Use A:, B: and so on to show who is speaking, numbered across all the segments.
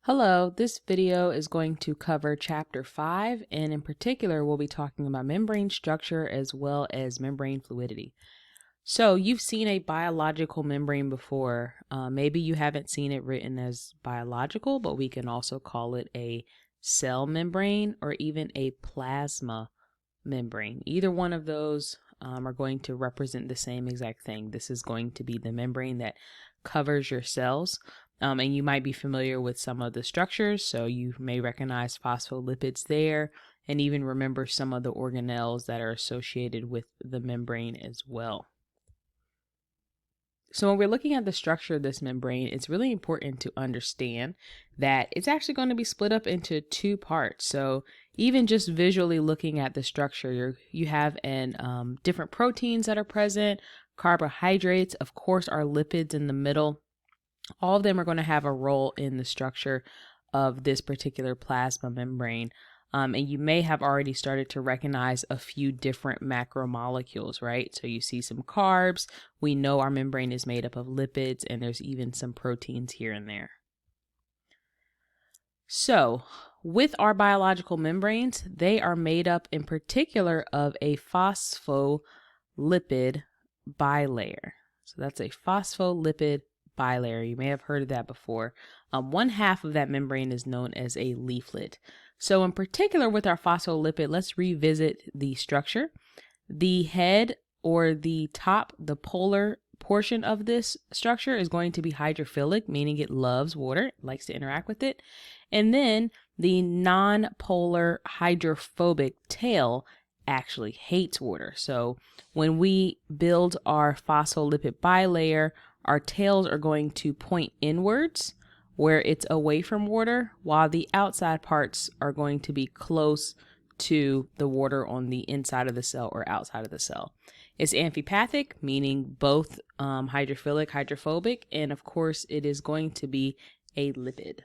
A: Hello, this video is going to cover chapter 5, and in particular, we'll be talking about membrane structure as well as membrane fluidity. So you've seen a biological membrane before. Maybe you haven't seen it written as biological, but we can also call it a cell membrane or even a plasma membrane. Either one of those are going to represent the same exact thing. This is going to be the membrane that covers your cells. And you might be familiar with some of the structures, so you may recognize phospholipids there, and even remember some of the organelles that are associated with the membrane as well. So when we're looking at the structure of this membrane, it's really important to understand that it's actually going to be split up into two parts. So even just visually looking at the structure, you have different proteins that are present, carbohydrates, of course, our lipids in the middle. All of them are going to have a role in the structure of this particular plasma membrane. And you may have already started to recognize a few different macromolecules, right? So you see some carbs. We know our membrane is made up of lipids, and there's even some proteins here and there. So with our biological membranes, they are made up in particular of a phospholipid bilayer. So that's a phospholipid bilayer. You may have heard of that before. One half of that membrane is known as a leaflet. So in particular with our phospholipid, let's revisit the structure. The head or the top, the polar portion of this structure is going to be hydrophilic, meaning it loves water, it likes to interact with it. And then the non-polar hydrophobic tail actually hates water. So when we build our phospholipid bilayer, our tails are going to point inwards where it's away from water, while the outside parts are going to be close to the water on the inside of the cell or outside of the cell. It's amphipathic, meaning both hydrophilic, hydrophobic, and of course it is going to be a lipid.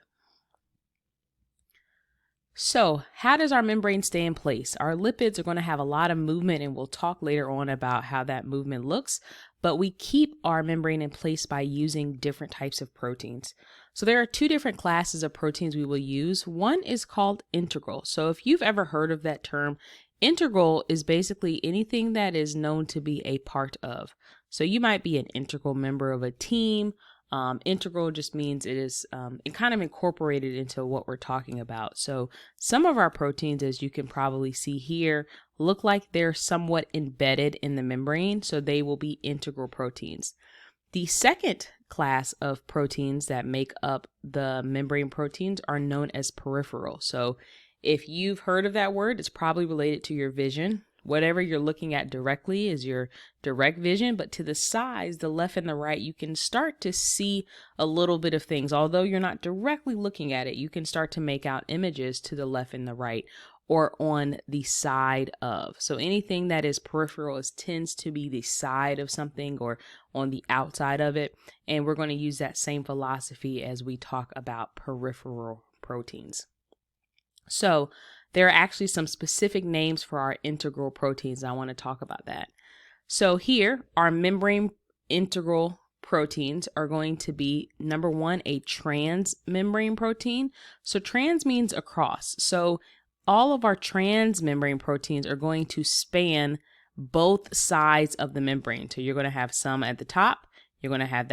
A: So how does our membrane stay in place? Our lipids are going to have a lot of movement, and we'll talk later on about how that movement looks, but we keep our membrane in place by using different types of proteins. So there are two different classes of proteins we will use. One is called integral. So if you've ever heard of that term, integral is basically anything that is known to be a part of. So you might be an integral member of a team. Integral just means it is kind of incorporated into what we're talking about. So some of our proteins, as you can probably see here, look like they're somewhat embedded in the membrane, so they will be integral proteins. The second class of proteins that make up the membrane proteins are known as peripheral. So if you've heard of that word, it's probably related to your vision. Whatever you're looking at directly is your direct vision, but to the sides, the left and the right, you can start to see a little bit of things. Although you're not directly looking at it, you can start to make out images to the left and the right or on the side of. So anything that is peripheral tends to be the side of something or on the outside of it. And we're going to use that same philosophy as we talk about peripheral proteins. So there are actually some specific names for our integral proteins. I want to talk about that. So here, our membrane integral proteins are going to be, number one, a transmembrane protein. So trans means across. So all of our transmembrane proteins are going to span both sides of the membrane. So you're going to have some at the top. You're going to have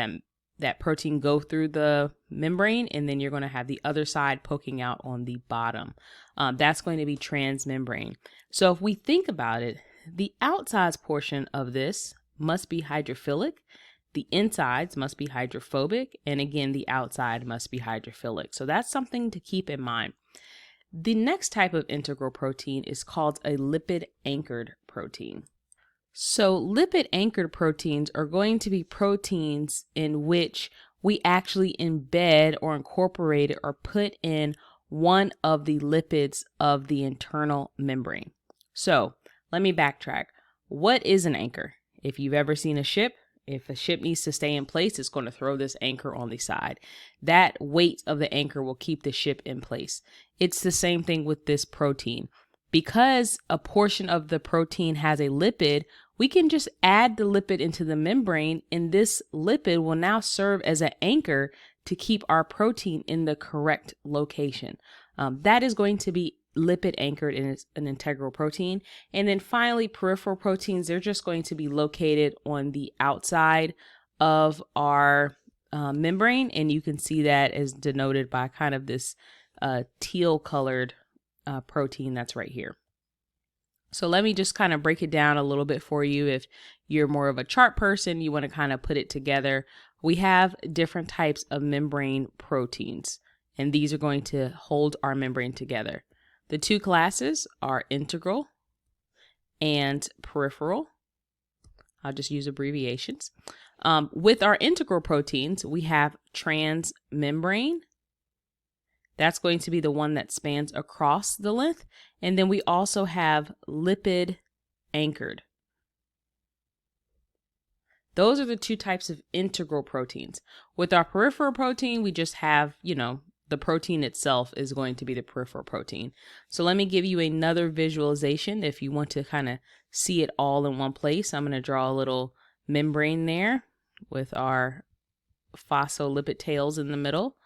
A: that protein go through the membrane, and then you're going to have the other side poking out on the bottom. That's going to be transmembrane. So if we think about it, the outsides portion of this must be hydrophilic, the insides must be hydrophobic, and again, the outside must be hydrophilic. So that's something to keep in mind. The next type of integral protein is called a lipid anchored protein. So lipid anchored proteins are going to be proteins in which we actually embed or incorporate or put in one of the lipids of the internal membrane. So let me backtrack. What is an anchor? If you've ever seen a ship, if a ship needs to stay in place, it's going to throw this anchor on the side. That weight of the anchor will keep the ship in place. It's the same thing with this protein. Because a portion of the protein has a lipid, we can just add the lipid into the membrane, and this lipid will now serve as an anchor to keep our protein in the correct location. That is going to be lipid anchored in an integral protein. And then finally, peripheral proteins, they're just going to be located on the outside of our membrane. And you can see that as denoted by kind of this teal colored protein that's right here. So let me just kind of break it down a little bit for you. If you're more of a chart person, you want to kind of put it together. We have different types of membrane proteins, and these are going to hold our membrane together. The two classes are integral and peripheral. I'll just use abbreviations. With our integral proteins, we have transmembrane. That's going to be the one that spans across the length. And then we also have lipid anchored. Those are the two types of integral proteins. With our peripheral protein, we just have, the protein itself is going to be the peripheral protein. So let me give you another visualization if you want to kind of see it all in one place. I'm going to draw a little membrane there with our phospholipid tails in the middle.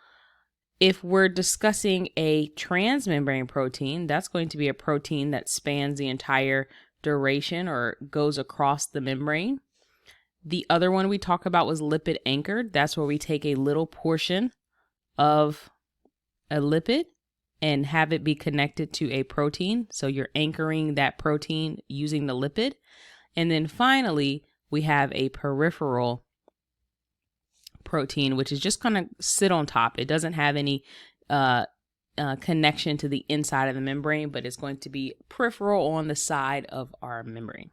A: If we're discussing a transmembrane protein, that's going to be a protein that spans the entire duration or goes across the membrane. The other one we talked about was lipid anchored. That's where we take a little portion of a lipid and have it be connected to a protein. So you're anchoring that protein using the lipid. And then finally, we have a peripheral protein, which is just kind of sit on top. It doesn't have any connection to the inside of the membrane, but it's going to be peripheral on the side of our membrane.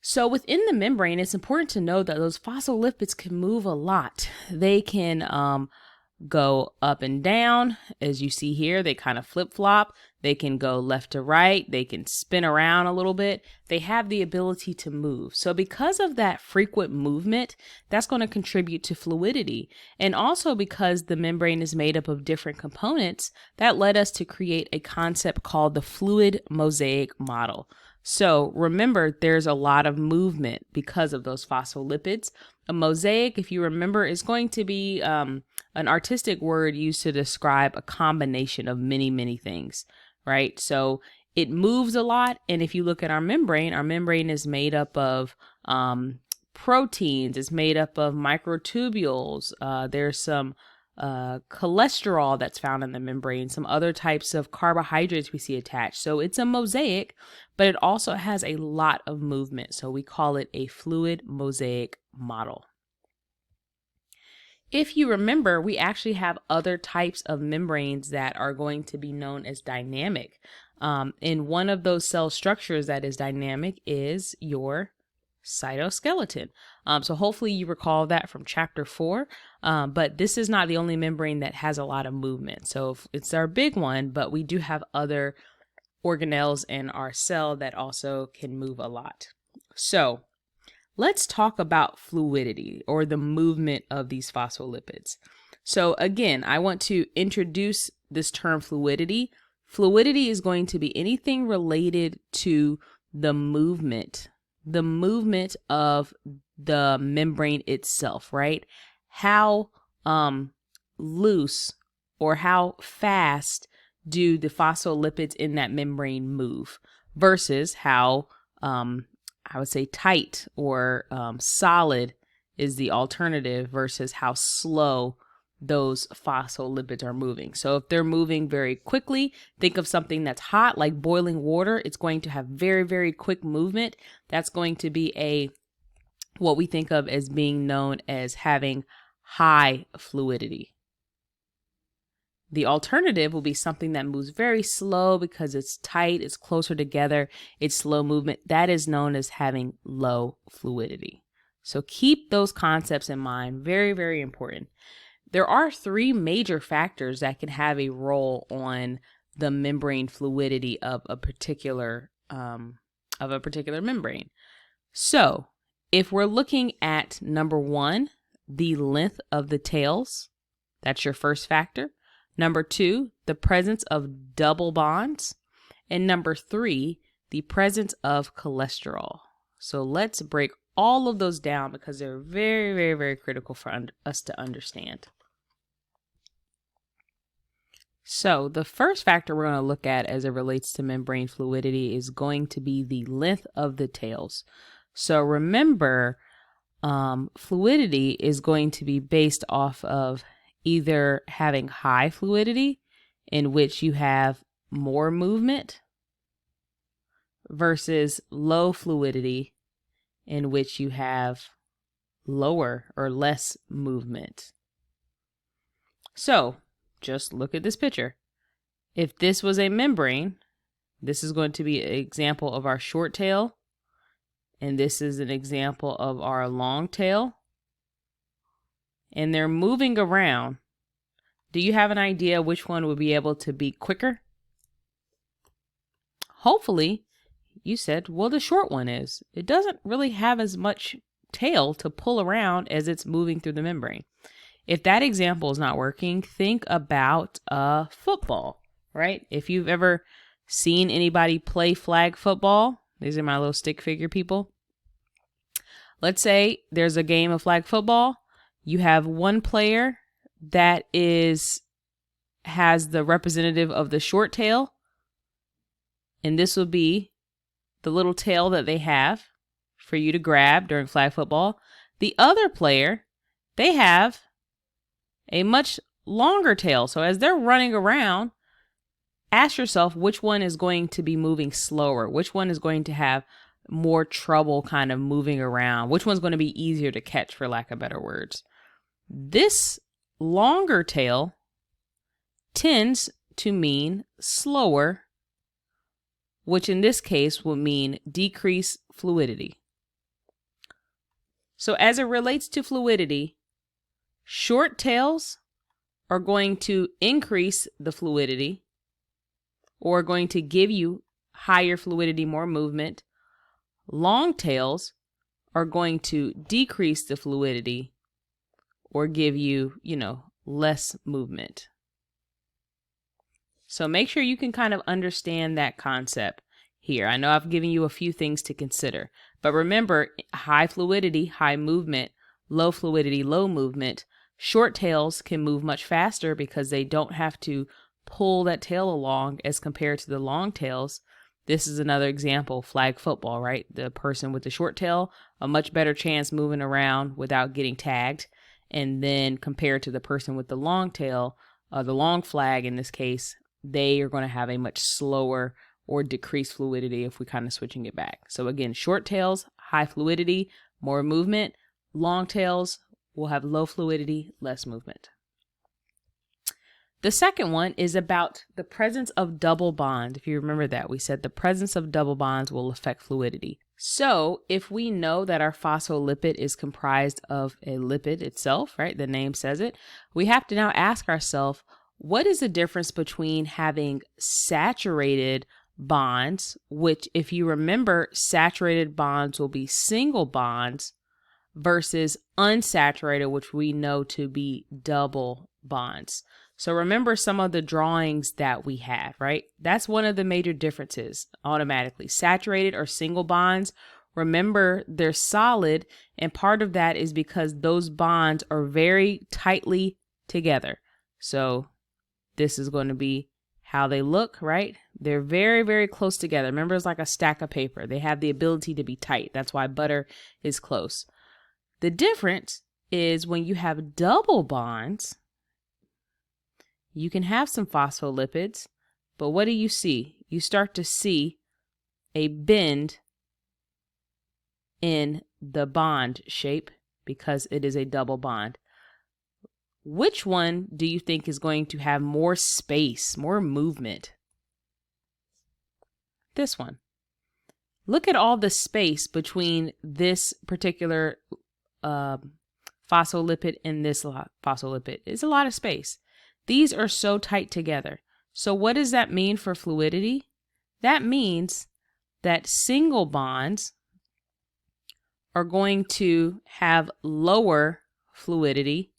A: So within the membrane, it's important to know that those phospholipids can move a lot. They can go up and down. As you see here, they kind of flip-flop. They can go left to right. They can spin around a little bit. They have the ability to move. So because of that frequent movement, that's going to contribute to fluidity. And also because the membrane is made up of different components, that led us to create a concept called the fluid mosaic model. So remember, there's a lot of movement because of those phospholipids. A mosaic, if you remember, is going to be an artistic word used to describe a combination of many, many things, right? So it moves a lot. And if you look at our membrane is made up of proteins. It's made up of microtubules. There's some cholesterol that's found in the membrane, some other types of carbohydrates we see attached. So it's a mosaic, but it also has a lot of movement. So we call it a fluid mosaic model. If you remember, we actually have other types of membranes that are going to be known as dynamic. And one of those cell structures that is dynamic is your cytoskeleton. So hopefully you recall that from chapter 4, but this is not the only membrane that has a lot of movement. So it's our big one, but we do have other organelles in our cell that also can move a lot. So let's talk about fluidity, or the movement of these phospholipids. So again, I want to introduce this term fluidity. Fluidity is going to be anything related to the movement of the membrane itself, right? How loose or how fast do the phospholipids in that membrane move versus how I would say tight or solid is the alternative versus how slow those phospholipids are moving. So if they're moving very quickly, think of something that's hot, like boiling water. It's going to have very, very quick movement. That's going to be what we think of as being known as having high fluidity. The alternative will be something that moves very slow because it's tight, it's closer together, it's slow movement. That is known as having low fluidity. So keep those concepts in mind. Very, very important. There are 3 major factors that can have a role on the membrane fluidity of a particular membrane. So if we're looking at number 1, the length of the tails, that's your first factor. Number 2, the presence of double bonds. And number 3, the presence of cholesterol. So let's break all of those down because they're very, very, very critical for us to understand. So the first factor we're going to look at as it relates to membrane fluidity is going to be the length of the tails. So remember, fluidity is going to be based off of either having high fluidity, in which you have more movement, versus low fluidity, in which you have lower or less movement. So just look at this picture. If this was a membrane, this is going to be an example of our short tail, and this is an example of our long tail, and they're moving around. Do you have an idea which one would be able to be quicker? Hopefully, you said, well, the short one is. It doesn't really have as much tail to pull around as it's moving through the membrane. If that example is not working, think about football, right? If you've ever seen anybody play flag football, these are my little stick figure people. Let's say there's a game of flag football. You have one player that has the representative of the short tail, and this will be the little tail that they have for you to grab during flag football. The other player, they have a much longer tail. So as they're running around, ask yourself which one is going to be moving slower, which one is going to have more trouble kind of moving around, which one's going to be easier to catch, for lack of better words. This longer tail tends to mean slower, which in this case will mean decrease fluidity. So as it relates to fluidity, short tails are going to increase the fluidity, or going to give you higher fluidity, more movement. Long tails are going to decrease the fluidity or give you, less movement. So make sure you can kind of understand that concept here. I know I've given you a few things to consider, but remember, high fluidity, high movement, low fluidity, low movement. Short tails can move much faster because they don't have to pull that tail along as compared to the long tails. This is another example, flag football, right? The person with the short tail, a much better chance moving around without getting tagged. And then compared to the person with the long tail, the long flag in this case, they are going to have a much slower or decreased fluidity if we're kind of switching it back. So again, short tails, high fluidity, more movement. Long tails will have low fluidity, less movement. The second one is about the presence of double bonds. If you remember that, we said the presence of double bonds will affect fluidity. So if we know that our phospholipid is comprised of a lipid itself, right, the name says it, we have to now ask ourselves, what is the difference between having saturated bonds, which if you remember, saturated bonds will be single bonds, versus unsaturated, which we know to be double bonds. So remember some of the drawings that we have, right? That's one of the major differences automatically. Saturated or single bonds, remember they're solid, and part of that is because those bonds are very tightly together. So this is going to be how they look, right? They're very, very close together. Remember, it's like a stack of paper. They have the ability to be tight. That's why butter is close. The difference is when you have double bonds, you can have some phospholipids, but what do you see? You start to see a bend in the bond shape because it is a double bond. Which one do you think is going to have more space, more movement? This one. Look at all the space between this particular phospholipid and this phospholipid. It's a lot of space. These are so tight together. So what does that mean for fluidity? That means that single bonds are going to have lower fluidity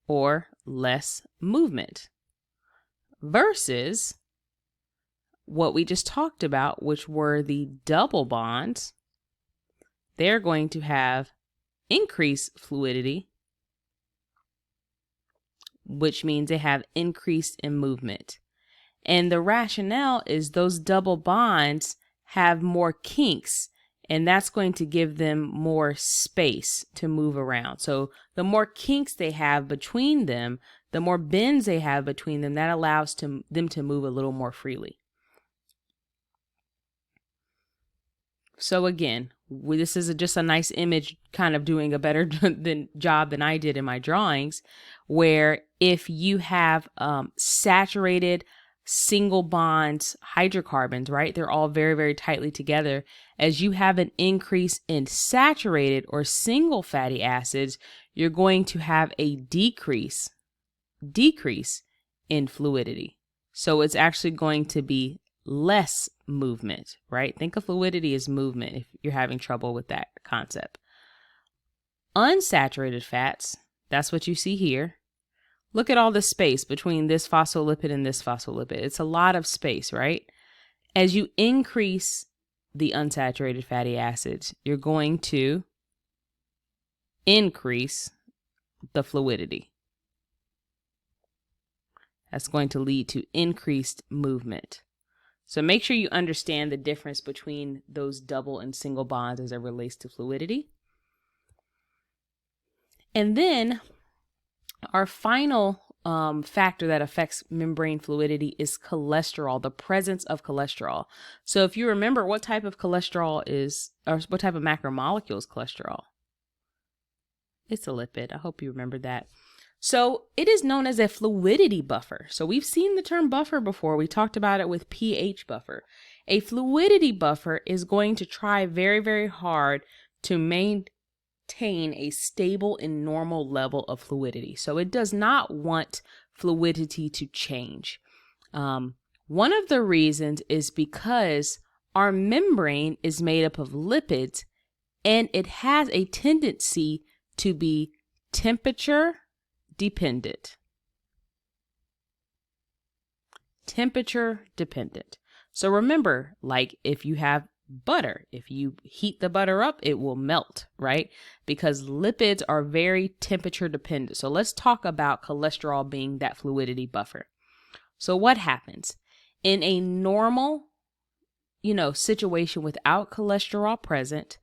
A: or less movement versus what we just talked about, which were the double bonds. they're going to have increased fluidity, which means they have increased in movement. And the rationale is those double bonds have more kinks, and that's going to give them more space to move around. So the more kinks they have between them, the more bends they have between them, that allows them to move a little more freely. So again, this is just a nice image, kind of doing a better job than I did in my drawings, where if you have saturated single bonds hydrocarbons, right, they're all very, very tightly together. As you have an increase in saturated or single fatty acids, you're going to have a decrease in fluidity. So it's actually going to be less movement, right? Think of fluidity as movement if you're having trouble with that concept. Unsaturated fats, that's what you see here. Look at all the space between this phospholipid and this phospholipid. It's a lot of space, right? As you increase the unsaturated fatty acids, you're going to increase the fluidity. That's going to lead to increased movement. So make sure you understand the difference between those double and single bonds as it relates to fluidity. And then our final factor that affects membrane fluidity is cholesterol, the presence of cholesterol. So if you remember, what type of cholesterol is, or what type of macromolecule is cholesterol? It's a lipid. I hope you remember that. So it is known as a fluidity buffer. So we've seen the term buffer before. We talked about it with pH buffer. A fluidity buffer is going to try very, very hard to maintain a stable and normal level of fluidity. So it does not want fluidity to change. One of the reasons is because our membrane is made up of lipids, and it has a tendency to be temperature dependent. Temperature dependent. So remember, like if you have butter, if you heat the butter up, it will melt, right? Because lipids are very temperature dependent. So let's talk about cholesterol being that fluidity buffer. So what happens in a normal, situation without cholesterol present?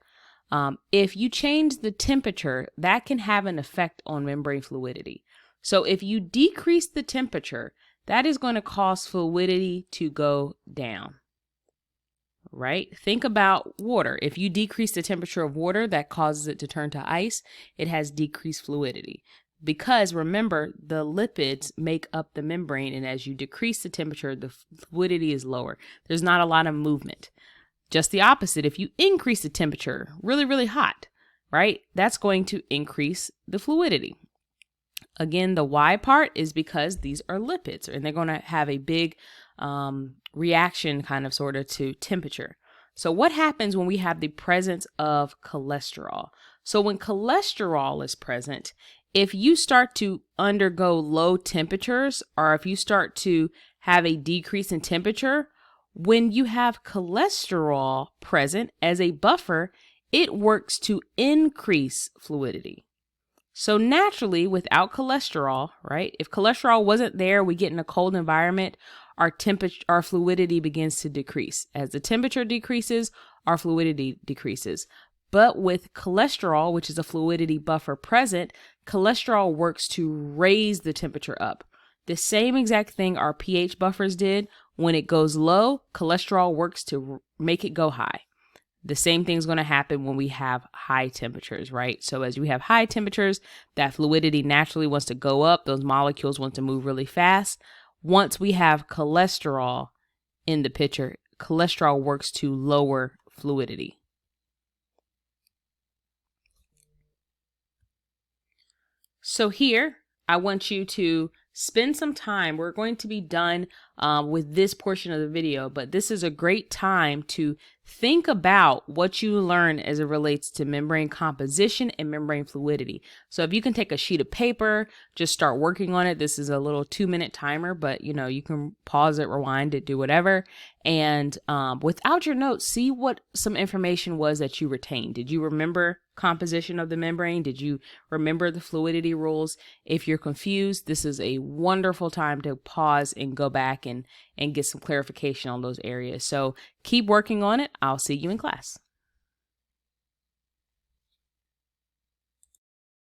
A: If you change the temperature, that can have an effect on membrane fluidity. So if you decrease the temperature, that is going to cause fluidity to go down, right? Think about water. If you decrease the temperature of water, that causes it to turn to ice. It has decreased fluidity. Because remember, the lipids make up the membrane, and as you decrease the temperature, the fluidity is lower. There's not a lot of movement. Just the opposite, if you increase the temperature really, really hot, right, that's going to increase the fluidity. Again, the why part is because these are lipids, and they're going to have a big reaction kind of sort of to temperature. So what happens when we have the presence of cholesterol? So when cholesterol is present, if you start to undergo low temperatures, or if you start to have a decrease in temperature, when you have cholesterol present as a buffer, it works to increase fluidity. So naturally, without cholesterol, right? If cholesterol wasn't there, we get in a cold environment, our fluidity begins to decrease. As the temperature decreases, our fluidity decreases. But with cholesterol, which is a fluidity buffer present, cholesterol works to raise the temperature up. The same exact thing our pH buffers did. When it goes low, cholesterol works to make it go high. The same thing's going to happen when we have high temperatures, right? So as we have high temperatures, that fluidity naturally wants to go up. Those molecules want to move really fast. Once we have cholesterol in the picture, cholesterol works to lower fluidity. So here, I want you to spend some time. We're going to be done with this portion of the video, but this is a great time to think about what you learn as it relates to membrane composition and membrane fluidity. So if you can take a sheet of paper, just start working on it. This is a little 2-minute timer, but you can pause it, rewind it, do whatever. And without your notes, see what some information was that you retained. Did you remember composition of the membrane? Did you remember the fluidity rules? If you're confused, this is a wonderful time to pause and go back and get some clarification on those areas. So keep working on it. I'll see you in class.